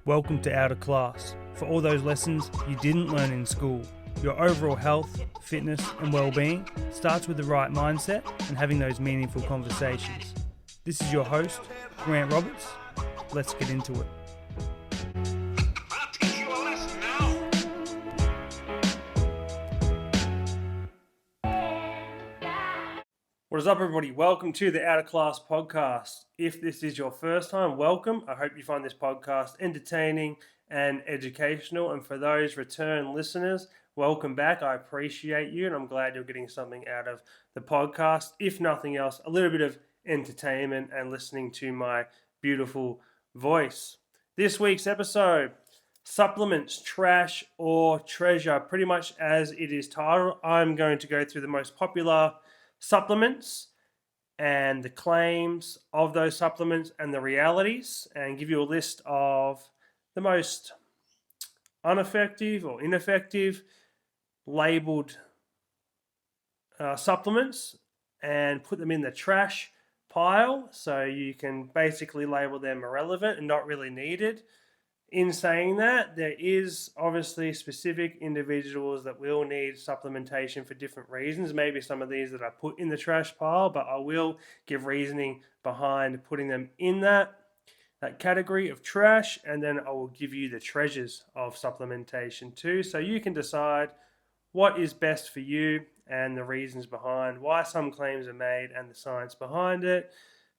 Welcome to Outta Class, for all those lessons you didn't learn in school. Your overall health, fitness and well-being starts with the right mindset and having those meaningful conversations. This is your host, Grant Roberts. Let's get into it. I'll teach you a lesson now. What is up, everybody? Welcome to the Outta Class Podcast. If this is your first time, welcome. I hope you find this podcast entertaining and educational. And for those return listeners, welcome back. I appreciate you, and I'm glad you're getting something out of the podcast. If nothing else, a little bit of entertainment and listening to my beautiful voice. This week's episode, supplements, trash or treasure. Pretty much as it is titled, I'm going to go through the most popular supplements and the claims of those supplements and the realities, and give you a list of the most ineffective or ineffective labeled supplements and put them in the trash pile, so you can basically label them irrelevant and not really needed. In saying that, there is obviously specific individuals that will need supplementation for different reasons. Maybe some of these that I put in the trash pile, but I will give reasoning behind putting them in that category of trash, and then I will give you the treasures of supplementation too, so you can decide what is best for you and the reasons behind why some claims are made and the science behind it.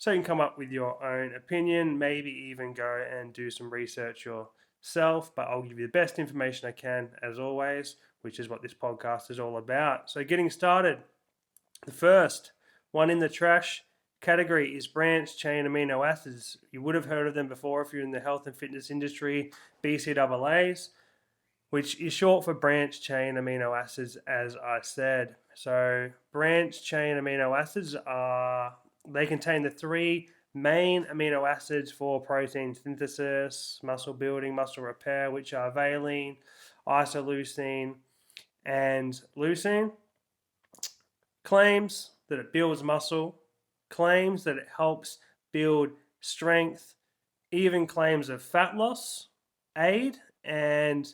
So you can come up with your own opinion, maybe even go and do some research yourself, but I'll give you the best information I can as always, which is what this podcast is all about. So getting started, the first one in the trash category is branched chain amino acids. You would have heard of them before if you're in the health and fitness industry, BCAAs, which is short for branched chain amino acids, as I said. So branched chain amino acids they contain the three main amino acids for protein synthesis, muscle building, muscle repair, which are valine, isoleucine, and leucine. Claims that it builds muscle, claims that it helps build strength, even claims of fat loss, aid, and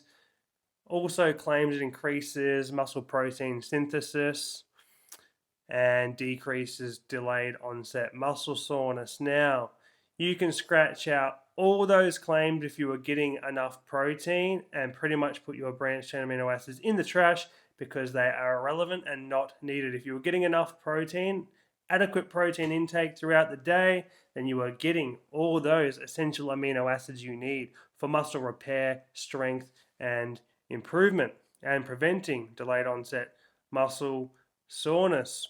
also claims it increases muscle protein synthesis and decreases delayed onset muscle soreness. Now, you can scratch out all those claims if you were getting enough protein and pretty much put your branched chain amino acids in the trash because they are irrelevant and not needed. If you were getting enough protein, adequate protein intake throughout the day, then you are getting all those essential amino acids you need for muscle repair, strength, and improvement, and preventing delayed onset muscle soreness.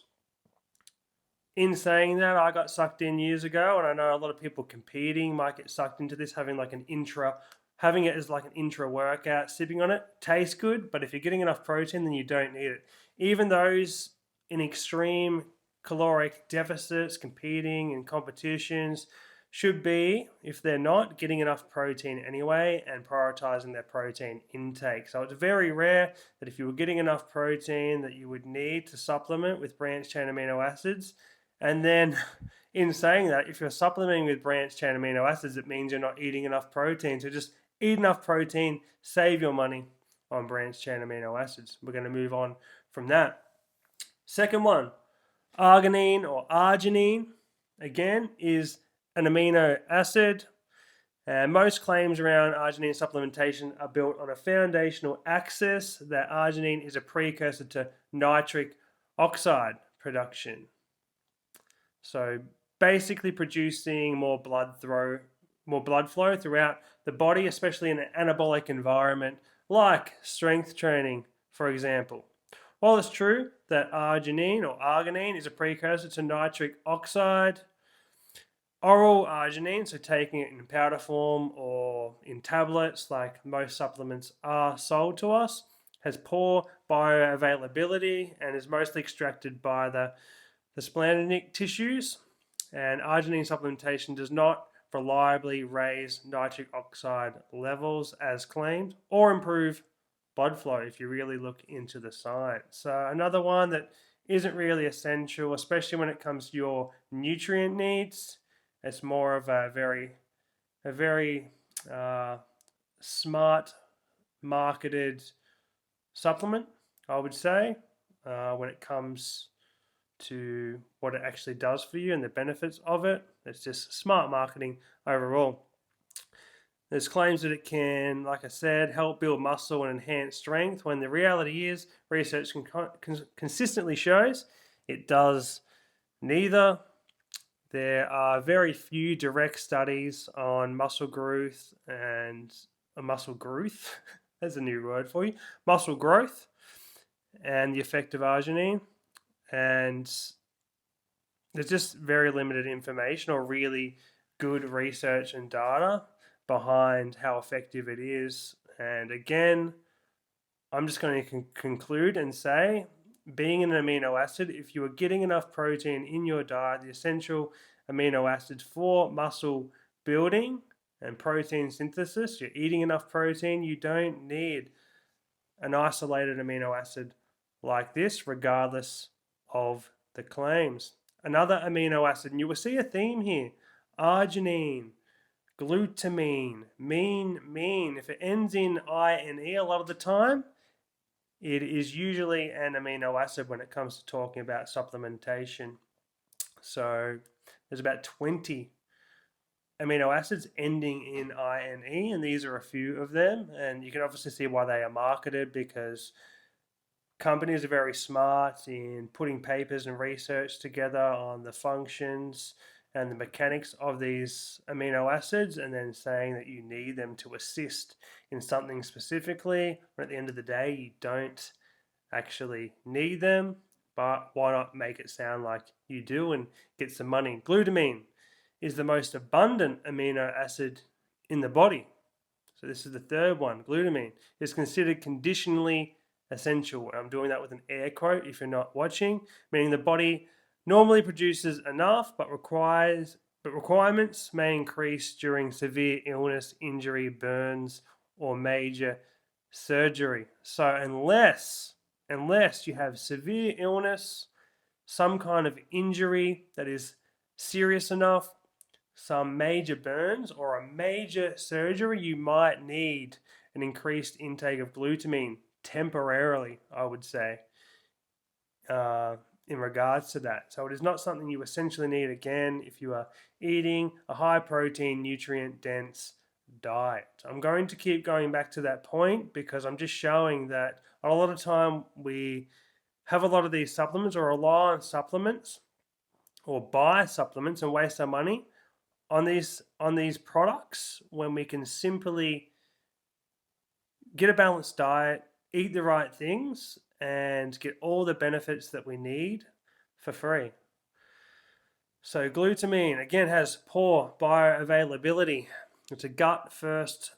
In saying that, I got sucked in years ago, and I know a lot of people competing might get sucked into this, having it as like an intra workout, sipping on it. Tastes good, but if you're getting enough protein, then you don't need it. Even those in extreme caloric deficits, competing in competitions, should be, if they're not, getting enough protein anyway and prioritizing their protein intake. So it's very rare that if you were getting enough protein that you would need to supplement with branched chain amino acids. And then in saying that, if you're supplementing with branched chain amino acids, it means you're not eating enough protein. So just eat enough protein, save your money on branched chain amino acids. We're going to move on from that. Second one, arginine or arginine, again, is an amino acid. And most claims around arginine supplementation are built on a foundational axis that arginine is a precursor to nitric oxide production. So basically producing more blood flow throughout the body, especially in an anabolic environment like strength training, for example. While it's true that arginine or arginine is a precursor to nitric oxide, oral arginine, so taking it in powder form or in tablets like most supplements are sold to us, has poor bioavailability and is mostly extracted by the splanchnic tissues, and arginine supplementation does not reliably raise nitric oxide levels as claimed or improve blood flow if you really look into the science. So another one that isn't really essential, especially when it comes to your nutrient needs. It's more of a very smart marketed supplement, I would say, when it comes to what it actually does for you and the benefits of it. It's just smart marketing overall. There's claims that it can, like I said, help build muscle and enhance strength, when the reality is research consistently shows it does neither. There are very few direct studies on muscle growth and muscle growth. There's a new word for you. Muscle growth and the effect of arginine. And there's just very limited information or really good research and data behind how effective it is. And again, I'm just going to conclude and say, being an amino acid, if you are getting enough protein in your diet, the essential amino acids for muscle building and protein synthesis, you're eating enough protein, you don't need an isolated amino acid like this, regardless of the claims. Another amino acid, and you will see a theme here: arginine, glutamine, mean. If it ends in I-N-E a lot of the time, it is usually an amino acid when it comes to talking about supplementation. So there's about 20 amino acids ending in I-N-E, and these are a few of them. And you can obviously see why they are marketed, because companies are very smart in putting papers and research together on the functions and the mechanics of these amino acids, and then saying that you need them to assist in something specifically, when at the end of the day you don't actually need them. But why not make it sound like you do and get some money? Glutamine is the most abundant amino acid in the body. So this is the third one. Glutamine is considered conditionally essential. I'm doing that with an air quote if you're not watching, meaning the body normally produces enough, but requirements may increase during severe illness, injury, burns, or major surgery. So unless you have severe illness, some kind of injury that is serious enough, some major burns, or a major surgery, you might need an increased intake of glutamine temporarily, I would say, in regards to that. So it is not something you essentially need, again, if you are eating a high protein, nutrient dense diet. I'm going to keep going back to that point, because I'm just showing that a lot of time we have a lot of these supplements, or rely on supplements, or buy supplements and waste our money on these products, when we can simply get a balanced diet, eat the right things, and get all the benefits that we need for free. So glutamine, again, has poor bioavailability. It's a gut first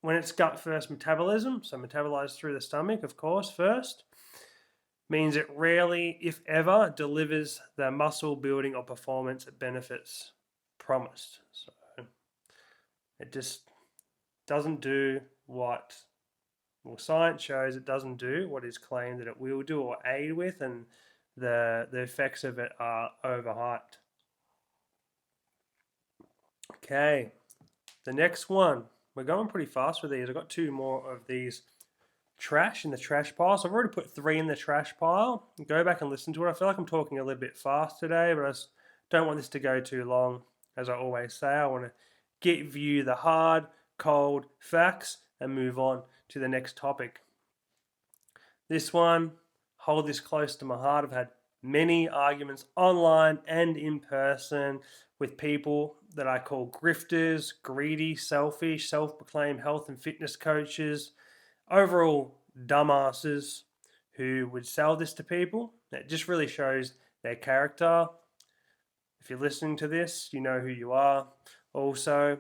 metabolism, so metabolized through the stomach, of course, first, means it rarely, if ever, delivers the muscle building or performance benefits promised. So it just doesn't do what, well, science shows it doesn't do what is claimed that it will do or aid with, and the effects of it are overhyped. Okay, the next one. We're going pretty fast with these. I've got two more of these trash in the trash pile. So I've already put 3 in the trash pile. Go back and listen to it. I feel like I'm talking a little bit fast today, but I just don't want this to go too long. As I always say, I want to give you the hard, cold facts and move on to the next topic. This one, hold this close to my heart. I've had many arguments online and in person with people that I call grifters, greedy, selfish, self-proclaimed health and fitness coaches, overall dumbasses who would sell this to people. It just really shows their character. If you're listening to this, you know who you are. Also,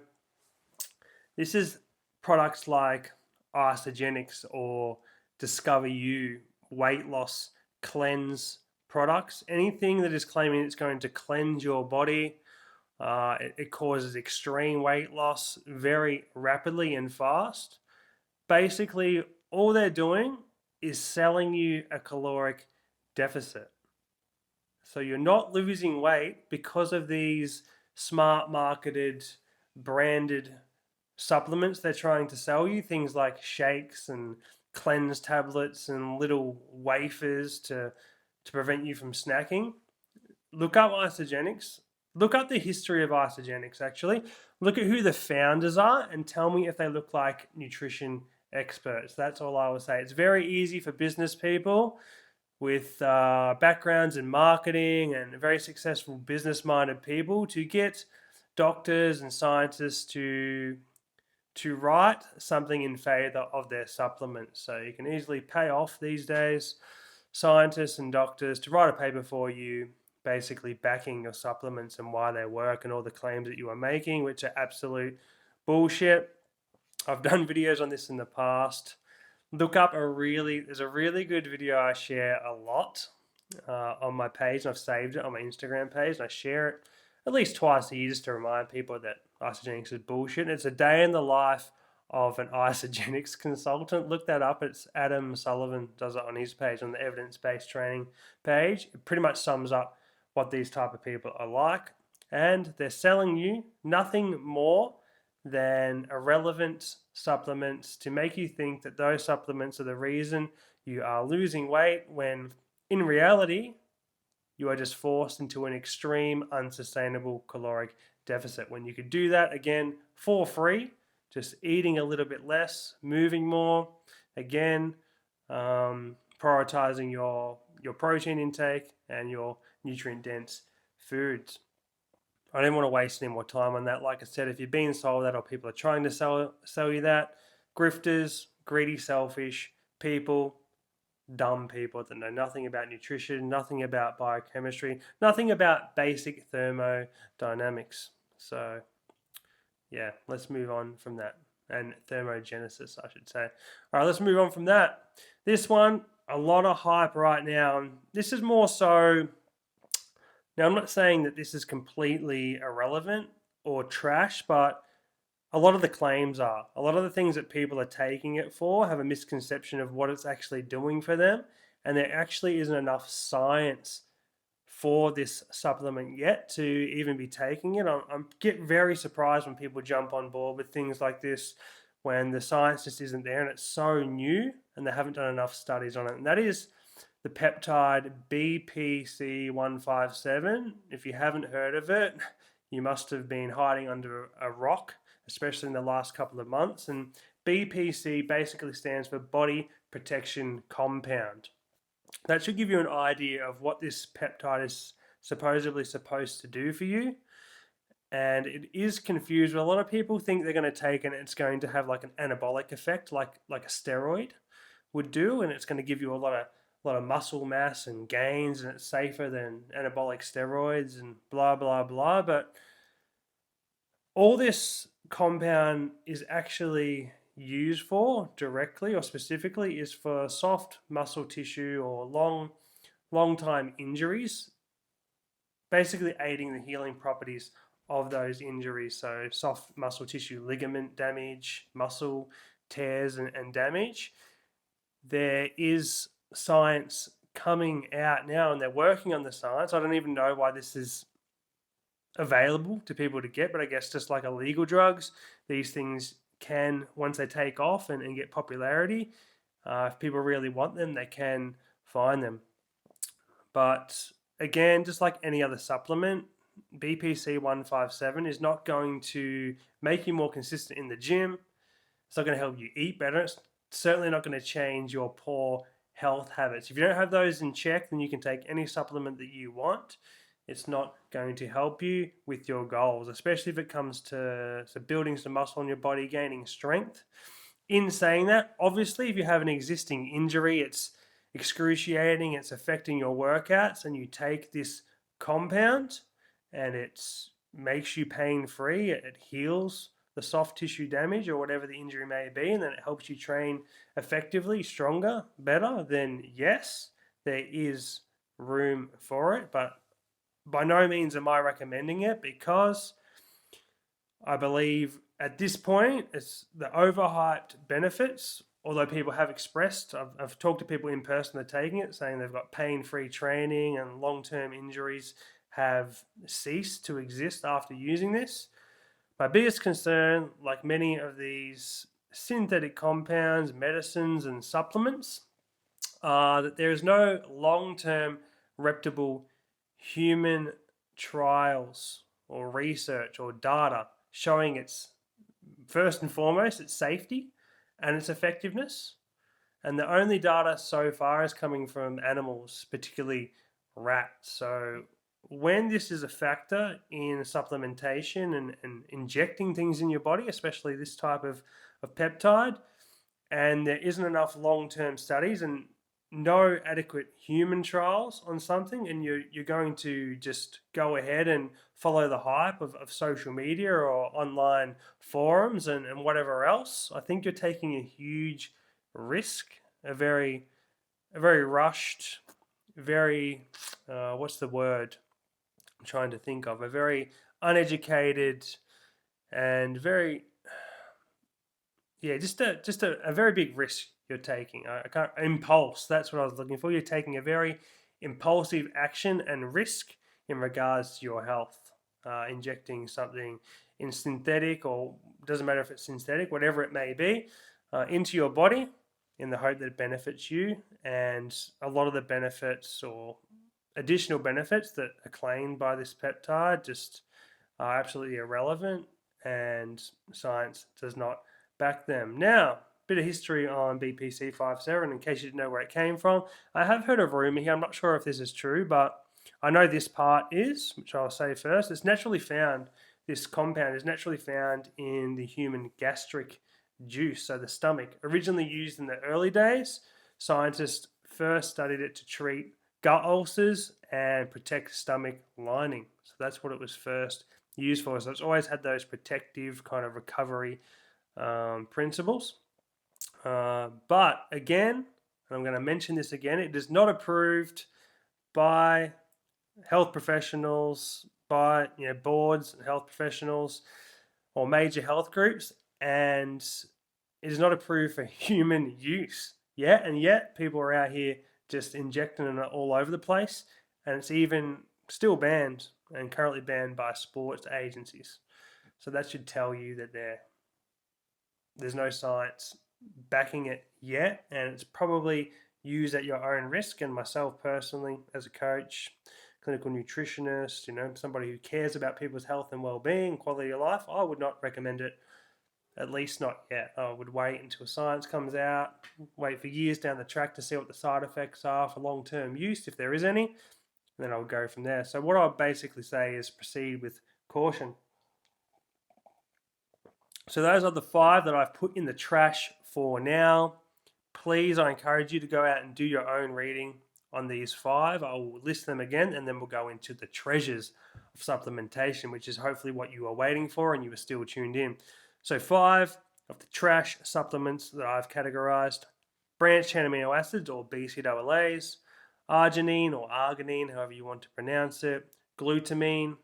this is products like Isogenics or Discover You, weight loss cleanse products. Anything that is claiming it's going to cleanse your body. It causes extreme weight loss very rapidly and fast. Basically, all they're doing is selling you a caloric deficit. So you're not losing weight because of these smart marketed, branded supplements they're trying to sell you, things like shakes and cleanse tablets and little wafers to prevent you from snacking. Look up isogenics. Look up the history of isogenics, actually. Look at who the founders are and tell me if they look like nutrition experts. That's all I will say. It's very easy for business people with backgrounds in marketing and very successful business-minded people to get doctors and scientists to write something in favor of their supplements. So you can easily pay off these days scientists and doctors to write a paper for you, basically backing your supplements and why they work and all the claims that you are making, which are absolute bullshit. I've done videos on this in the past. Look up there's a really good video I share a lot on my page, and I've saved it on my Instagram page, and I share it at least twice a year just to remind people that isogenics is bullshit. It's a day in the life of an isogenics consultant. Look that up. It's Adam Sullivan does it on his page, on the evidence-based training page. It pretty much sums up what these type of people are like, and they're selling you nothing more than irrelevant supplements to make you think that those supplements are the reason you are losing weight, when in reality you are just forced into an extreme unsustainable caloric deficit, when you could do that again for free, just eating a little bit less, moving more, again prioritizing your protein intake and your nutrient dense foods. I don't want to waste any more time on that. Like I said, if you're being sold that or people are trying to sell you that, grifters, greedy, selfish people, dumb people that know nothing about nutrition, nothing about biochemistry, nothing about basic thermodynamics. So yeah, let's move on from that. And thermogenesis, I should say. All right, let's move on from that. This one, a lot of hype right now. This is more so, now I'm not saying that this is completely irrelevant or trash, but a lot of the claims are. A lot of the things that people are taking it for have a misconception of what it's actually doing for them, and there actually isn't enough science for this supplement yet to even be taking it. I get very surprised when people jump on board with things like this when the science just isn't there and it's so new and they haven't done enough studies on it. And that is the peptide BPC157. If you haven't heard of it, you must have been hiding under a rock, especially in the last couple of months. And BPC basically stands for Body Protection Compound. That should give you an idea of what this peptide is supposedly supposed to do for you. And it is confused. A lot of people think they're going to take it and it's going to have like an anabolic effect, like a steroid would do, and it's going to give you a lot of muscle mass and gains, and it's safer than anabolic steroids and blah blah blah. But all this compound is actually used for directly or specifically is for soft muscle tissue or long time injuries, basically aiding the healing properties of those injuries. So soft muscle tissue ligament damage, muscle tears and damage. There is science coming out now and they're working on the science. I don't even know why this is available to people to get, but I guess just like illegal drugs, these things can, once they take off and get popularity, if people really want them, they can find them. But again, just like any other supplement, BPC157 is not going to make you more consistent in the gym. It's not going to help you eat better. It's certainly not going to change your poor health habits. If you don't have those in check, then you can take any supplement that you want. It's not going to help you with your goals, especially if it comes to building some muscle in your body, gaining strength. In saying that, obviously, if you have an existing injury, it's excruciating, it's affecting your workouts, and you take this compound and it makes you pain-free, it heals the soft tissue damage or whatever the injury may be, and then it helps you train effectively, stronger, better, then yes, there is room for it. But by no means am I recommending it, because I believe at this point it's the overhyped benefits. Although people have expressed, I've talked to people in person that are taking it, saying they've got pain-free training and long-term injuries have ceased to exist after using this. My biggest concern, like many of these synthetic compounds, medicines, and supplements, are that there is no long-term reputable human trials or research or data showing its, first and foremost, its safety and its effectiveness. And the only data so far is coming from animals, particularly rats. So when this is a factor in supplementation and injecting things in your body, especially this type of peptide, and there isn't enough long-term studies and no adequate human trials on something, and you're going to just go ahead and follow the hype of social media or online forums and whatever else, I think you're taking a huge risk, a very rushed, very what's the word I'm trying to think of, a very uneducated and very, yeah, just a very big risk you're taking. I can't, impulse, that's what I was looking for. You're taking a very impulsive action and risk in regards to your health. Injecting something in synthetic, or doesn't matter if it's synthetic, whatever it may be, into your body in the hope that it benefits you. And a lot of the benefits or additional benefits that are claimed by this peptide just are absolutely irrelevant, and science does not back them. Now, bit of history on BPC 57 in case you didn't know where it came from. I have heard of rumor here. I'm not sure if this is true, but I know this part is, which I'll say first. It's naturally found, this compound is naturally found in the human gastric juice, so the stomach. Originally used in the early days, scientists first studied it to treat gut ulcers and protect stomach lining. So that's what it was first used for. So it's always had those protective kind of recovery principles. But again, and I'm going to mention this again, it is not approved by health professionals, by boards, health professionals, or major health groups, and it is not approved for human use yet. And yet, people are out here just injecting it all over the place, and it's even still banned and currently banned by sports agencies. So that should tell you that there's no science backing it yet, and it's probably used at your own risk. And myself personally, as a coach, clinical nutritionist, somebody who cares about people's health and well-being, quality of life, I would not recommend it, at least not yet. I would wait until science comes out, wait for years down the track to see what the side effects are for long-term use, if there is any, and then I'll go from there. So what I'll basically say is proceed with caution. So those are the 5 that I've put in the trash for now. Please, I encourage you to go out and do your own reading on these 5. I will list them again, and then we'll go into the treasures of supplementation, which is hopefully what you are waiting for and you are still tuned in. So 5 of the trash supplements that I've categorized: branched chain amino acids, or BCAAs, arginine or arginine, however you want to pronounce it, glutamine,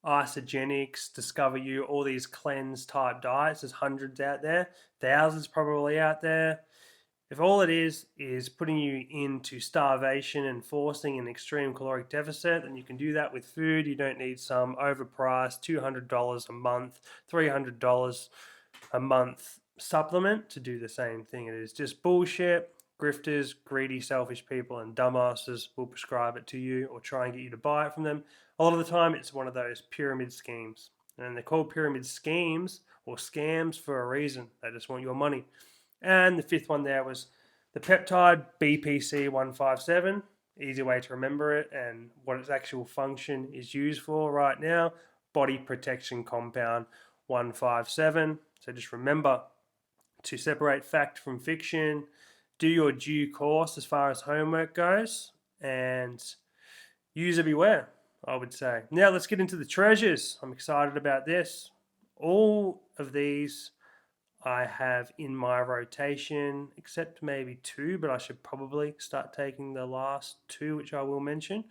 isogenics, Discover You, all these cleanse type diets. There's hundreds out there, thousands probably out there. If all it is putting you into starvation and forcing an extreme caloric deficit, then you can do that with food. You don't need some overpriced $200 a month, $300 a month supplement to do the same thing. It is just bullshit. Grifters, greedy, selfish people, and dumbasses will prescribe it to you or try and get you to buy it from them. A lot of the time, it's one of those pyramid schemes. And they're called pyramid schemes or scams for a reason. They just want your money. And the 5th one there was the peptide BPC 157. Easy way to remember it and what its actual function is used for right now. Body protection compound 157. So just remember to separate fact from fiction. Do your due course as far as homework goes. And user beware, I would say. Now let's get into the treasures. I'm excited about this. All of these I have in my rotation, except maybe 2, but I should probably start taking the last 2, which I will mention.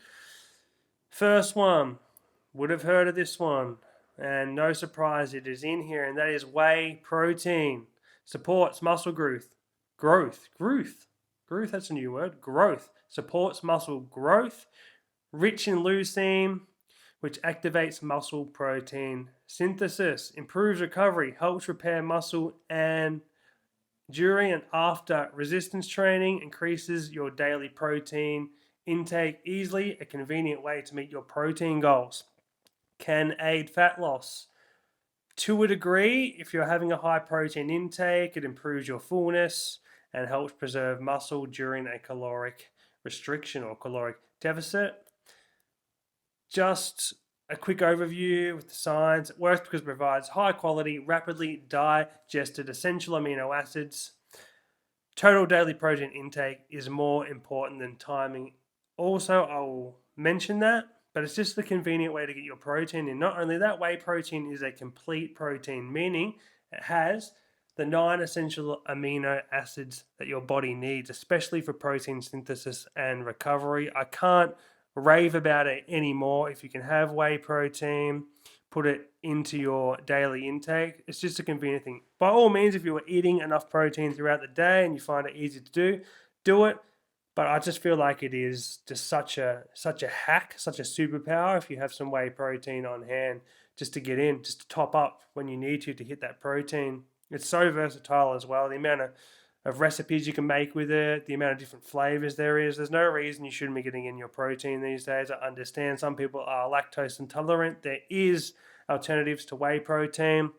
First one, would have heard of this one, and no surprise, it is in here, and that is whey protein. Supports muscle growth. Growth, that's a new word. Growth. Supports muscle growth. Rich in leucine, which activates muscle protein synthesis, improves recovery, helps repair muscle, and during and after resistance training, increases your daily protein intake easily, a convenient way to meet your protein goals. Can aid fat loss. To a degree, if you're having a high protein intake, it improves your fullness and helps preserve muscle during a caloric restriction or caloric deficit. Just a quick overview with the science. It works because it provides high quality, rapidly digested essential amino acids. Total daily protein intake is more important than timing. Also, I will mention that, but it's just the convenient way to get your protein in. Not only that, whey protein is a complete protein, meaning it has the 9 essential amino acids that your body needs, especially for protein synthesis and recovery. I can't rave about it anymore. If you can have whey protein, put it into your daily intake. It's just a convenient thing. By all means, if you are eating enough protein throughout the day and you find it easy to do it. But I just feel like it is just such a hack, such a superpower if you have some whey protein on hand just to get in, just to top up when you need to hit that protein. It's so versatile as well. The amount of recipes you can make with it, the amount of different flavors there is. There's no reason you shouldn't be getting in your protein these days. I understand some people are lactose intolerant. There is alternatives to whey protein.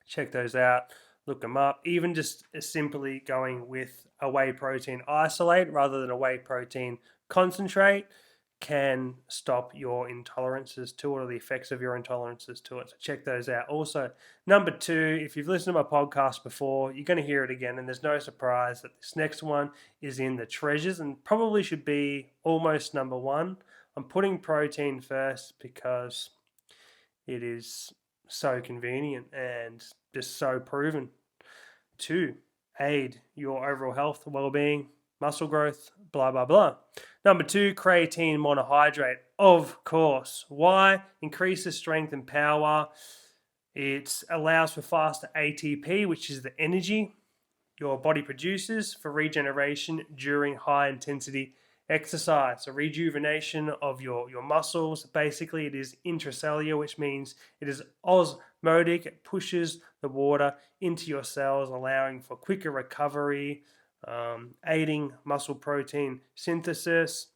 Check those out. Look them up. Even just simply going with a whey protein isolate rather than a whey protein concentrate can stop your intolerances to it or the effects of your intolerances to it. So check those out. Also, number 2, if you've listened to my podcast before, you're going to hear it again, and there's no surprise that this next one is in the treasures and probably should be almost number 1. I'm putting protein first because it is so convenient and just so proven to aid your overall health, well-being, muscle growth, blah, blah, blah. Number 2, creatine monohydrate. Of course. Why? Increases strength and power. It allows for faster ATP, which is the energy your body produces for regeneration during high-intensity exercise. So rejuvenation of your muscles. Basically, it is intracellular, which means it is osmotic. It pushes the water into your cells, allowing for quicker recovery, aiding muscle protein synthesis,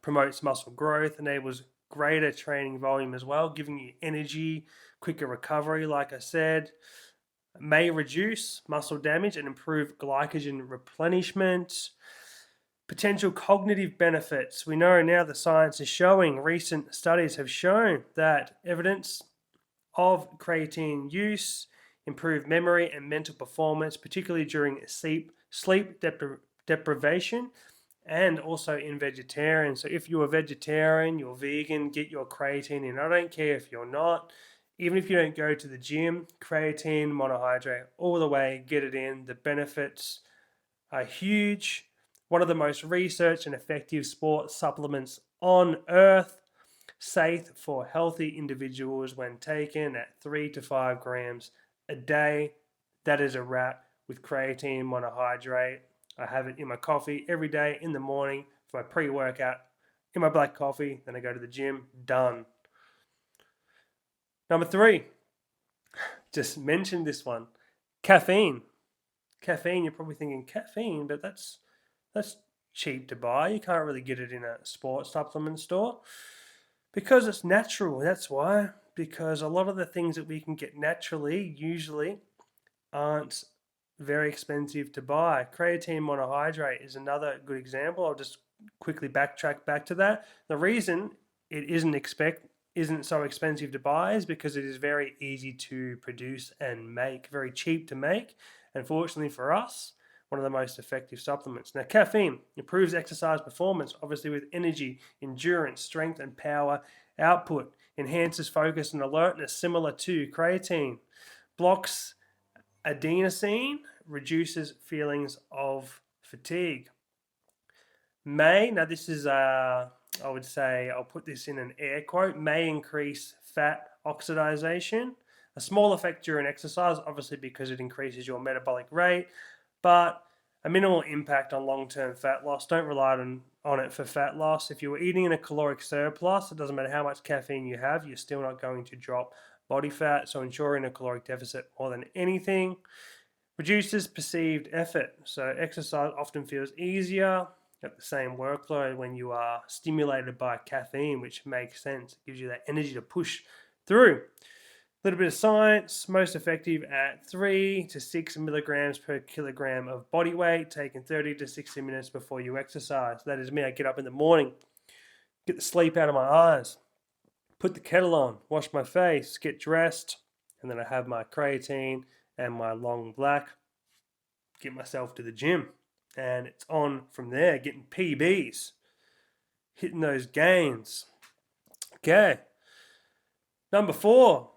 promotes muscle growth, enables greater training volume as well, giving you energy, quicker recovery, like I said. May reduce muscle damage and improve glycogen replenishment. Potential cognitive benefits. We know now the science is showing, recent studies have shown that evidence of creatine use improve memory and mental performance, particularly during sleep deprivation and also in vegetarians. So if you're a vegetarian, you're vegan, get your creatine in. I don't care if you're not. Even if you don't go to the gym, creatine monohydrate all the way, get it in. The benefits are huge. One of the most researched and effective sports supplements on earth. Safe for healthy individuals when taken at 3 to 5 grams a day. That is a wrap with creatine monohydrate. I have it in my coffee every day in the morning for my pre-workout, in my black coffee. Then I go to the gym. Done. Number 3, just mentioned this one, caffeine. Caffeine, you're probably thinking caffeine, but that's cheap to buy. You can't really get it in a sports supplement store because it's natural. That's why. Because a lot of the things that we can get naturally usually aren't very expensive to buy. Creatine monohydrate is another good example. I'll just quickly backtrack back to that. The reason it isn't so expensive to buy is because it is very easy to produce and make, very cheap to make. And fortunately for us, one of the most effective supplements. Now, caffeine improves exercise performance, obviously with energy, endurance, strength, and power output. Enhances focus and alertness, similar to creatine. Blocks adenosine, reduces feelings of fatigue. Now this is, I would say, I'll put this in an air quote, may increase fat oxidation. A small effect during exercise, obviously because it increases your metabolic rate, but a minimal impact on long-term fat loss. Don't rely on it for fat loss. If you were eating in a caloric surplus, it doesn't matter how much caffeine you have, you're still not going to drop body fat, so ensuring a caloric deficit more than anything. Reduces perceived effort. So exercise often feels easier at the same workload when you are stimulated by caffeine, which makes sense. It gives you that energy to push through. A little bit of science, most effective at 3 to 6 milligrams per kilogram of body weight, taken 30 to 60 minutes before you exercise. That is me. I get up in the morning, get the sleep out of my eyes, put the kettle on, wash my face, get dressed, and then I have my creatine and my long black, get myself to the gym. And it's on from there, getting PBs, hitting those gains. Okay. Number 4,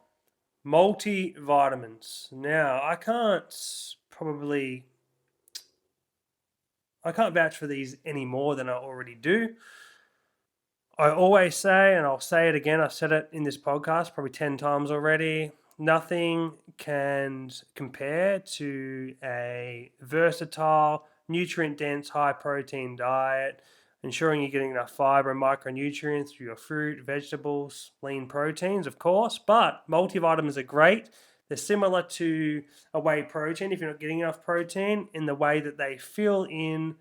multivitamins. Now, I can't vouch for these any more than I already do. I always say, and I'll say it again, I've said it in this podcast probably 10 times already, nothing can compare to a versatile, nutrient-dense, high-protein diet, ensuring you're getting enough fiber and micronutrients through your fruit, vegetables, lean proteins, of course, but multivitamins are great. They're similar to a whey protein if you're not getting enough protein, in the way that they fill in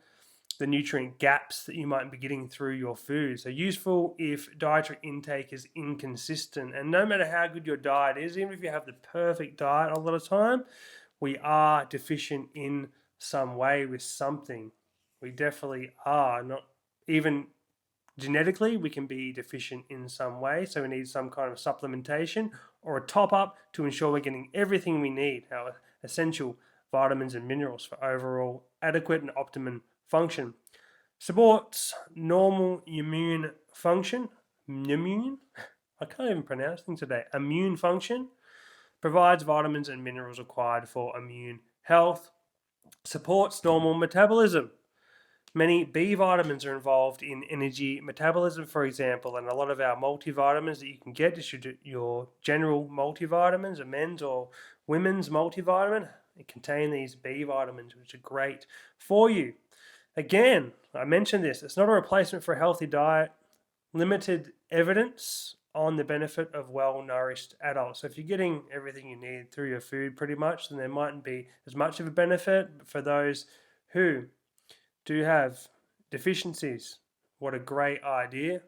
the nutrient gaps that you might be getting through your food. So useful if dietary intake is inconsistent. And no matter how good your diet is, even if you have the perfect diet a lot of time, we are deficient in some way with something. We definitely are. Not even genetically, we can be deficient in some way. So we need some kind of supplementation or a top up to ensure we're getting everything we need, our essential vitamins and minerals for overall adequate and optimum function. Supports normal immune function. I can't even pronounce things today. Immune function. Provides vitamins and minerals required for immune health. Supports normal metabolism. Many B vitamins are involved in energy metabolism, for example, and a lot of our multivitamins that you can get, just your general multivitamins, a men's or women's multivitamin, they contain these B vitamins, which are great for you. Again, I mentioned this, it's not a replacement for a healthy diet. Limited evidence on the benefit of well-nourished adults. So if you're getting everything you need through your food pretty much, then there mightn't be as much of a benefit. But for those who do have deficiencies, what a great idea.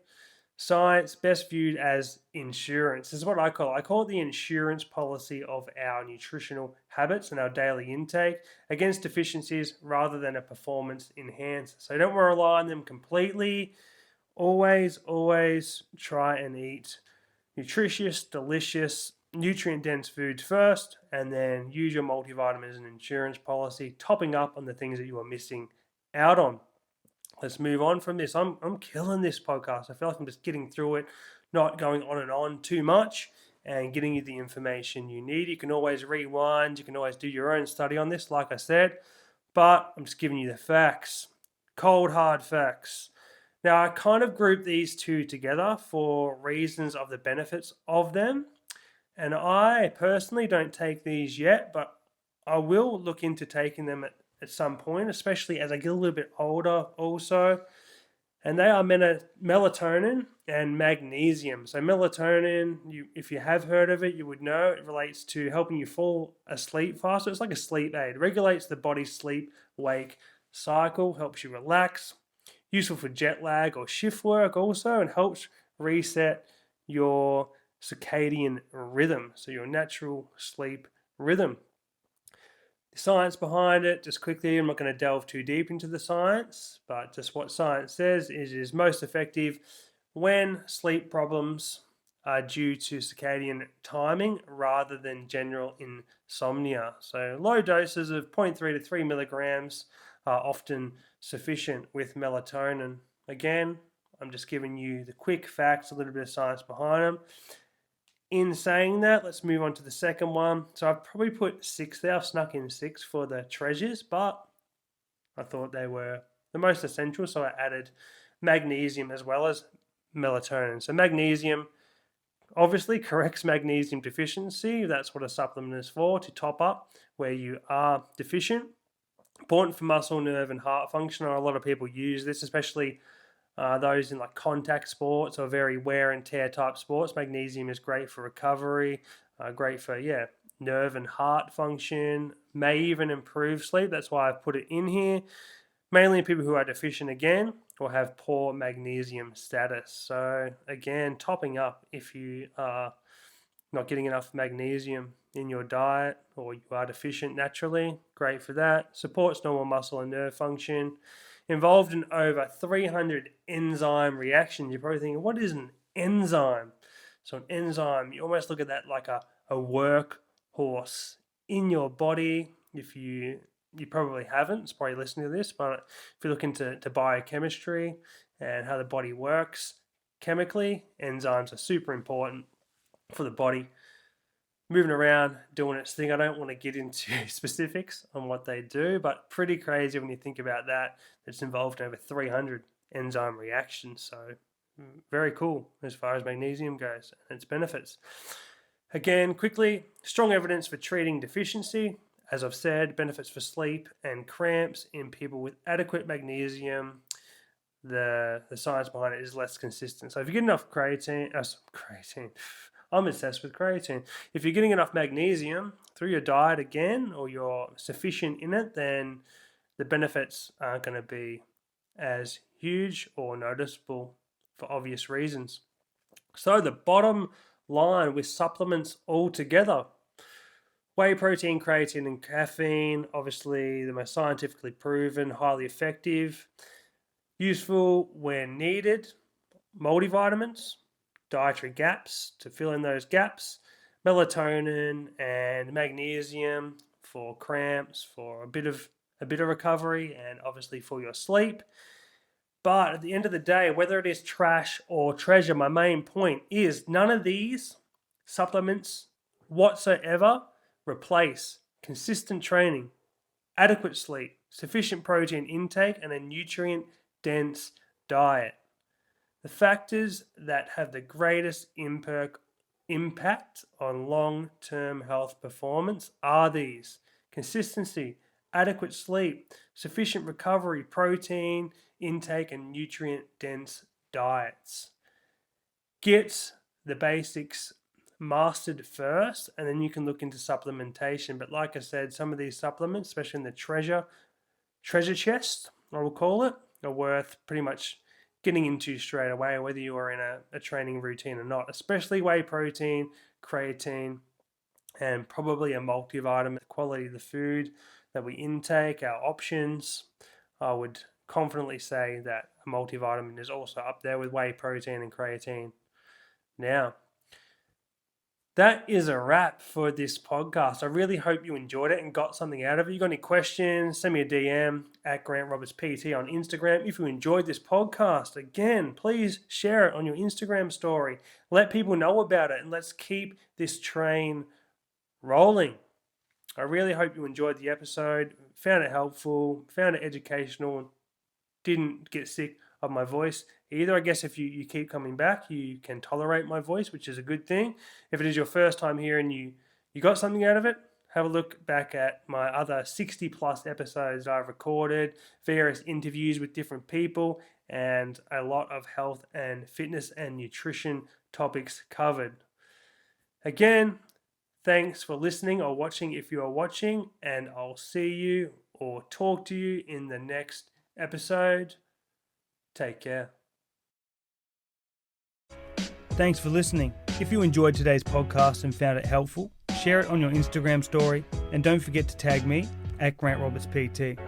Science best viewed as insurance. This is what I call it. I call it the insurance policy of our nutritional habits and our daily intake against deficiencies rather than a performance enhancer. So don't rely on them completely. Always try and eat nutritious, delicious, nutrient-dense foods first, and then use your multivitamin as an insurance policy, topping up on the things that you are missing out on. Let's move on from this. I'm killing this podcast. I feel like I'm just getting through it, not going on and on too much, and getting you the information you need. You can always rewind. You can always do your own study on this, like I said, but I'm just giving you the facts, cold, hard facts. Now, I kind of group these two together for reasons of the benefits of them, and I personally don't take these yet, but I will look into taking them at some point, especially as I get a little bit older also. And they are melatonin and magnesium. So melatonin, if you have heard of it, you would know it relates to helping you fall asleep faster. It's like a sleep aid. It regulates the body's sleep-wake cycle, helps you relax. Useful for jet lag or shift work also, and helps reset your circadian rhythm, so your natural sleep rhythm. The science behind it, just quickly, I'm not going to delve too deep into the science, but just what science says is it is most effective when sleep problems are due to circadian timing rather than general insomnia. So low doses of 0.3 to 3 milligrams are often sufficient with melatonin. Again, I'm just giving you the quick facts, a little bit of science behind them. In saying that, let's move on to the second one. So I've probably put 6 there. I've snuck in 6 for the treasures, but I thought they were the most essential, so I added magnesium as well as melatonin. So magnesium obviously corrects magnesium deficiency. That's what a supplement is for, to top up where you are deficient. Important for muscle, nerve, and heart function. A lot of people use this, especially those in like contact sports or very wear and tear type sports. Magnesium is great for recovery. Great for, nerve and heart function, may even improve sleep. That's why I've put it in here. Mainly in people who are deficient again or have poor magnesium status. So again, topping up if you are not getting enough magnesium in your diet or you are deficient naturally, great for that. Supports normal muscle and nerve function. Involved in over 300 enzyme reactions. You're probably thinking, what is an enzyme? So an enzyme, you almost look at that like a workhorse in your body. If you probably haven't, it's probably listening to this, but if you look into biochemistry and how the body works chemically, enzymes are super important for the body. Moving around, doing its thing. I don't want to get into specifics on what they do, but pretty crazy when you think about that. It's involved in over 300 enzyme reactions. So very cool as far as magnesium goes and its benefits. Again, quickly, strong evidence for treating deficiency. As I've said, benefits for sleep and cramps in people with adequate magnesium. The science behind it is less consistent. So if you get enough creatine, I'm obsessed with creatine. If you're getting enough magnesium through your diet again, or you're sufficient in it, then the benefits aren't going to be as huge or noticeable for obvious reasons. So the bottom line with supplements altogether: whey protein, creatine, and caffeine, obviously the most scientifically proven, highly effective, useful when needed. Multivitamins, dietary gaps to fill in those gaps, melatonin and magnesium for cramps, for a bit of recovery, and obviously for your sleep. But at the end of the day, whether it is trash or treasure, my main point is none of these supplements whatsoever replace consistent training, adequate sleep, sufficient protein intake, and a nutrient-dense diet. The factors that have the greatest impact on long-term health performance are these: consistency, adequate sleep, sufficient recovery, protein intake, and nutrient-dense diets. Get the basics mastered first, and then you can look into supplementation. But like I said, some of these supplements, especially in the treasure chest, I will call it, are worth pretty much getting into straight away, whether you are in a training routine or not, especially whey protein, creatine, and probably a multivitamin. The quality of the food that we intake, our options, I would confidently say that a multivitamin is also up there with whey protein and creatine. Now, that is a wrap for this podcast. I really hope you enjoyed it and got something out of it. If you got any questions, send me a DM at GrantRobertsPT on Instagram. If you enjoyed this podcast, again, please share it on your Instagram story. Let people know about it, and let's keep this train rolling. I really hope you enjoyed the episode, found it helpful, found it educational, didn't get sick of my voice either. I guess if you keep coming back, you can tolerate my voice, which is a good thing. If it is your first time here and you got something out of it, have a look back at my other 60 plus episodes I've recorded, various interviews with different people, and a lot of health and fitness and nutrition topics covered. Again, thanks for listening or watching if you are watching, and I'll see you or talk to you in the next episode. Take care. Thanks for listening. If you enjoyed today's podcast and found it helpful, share it on your Instagram story, and don't forget to tag me at GrantRobertsPT.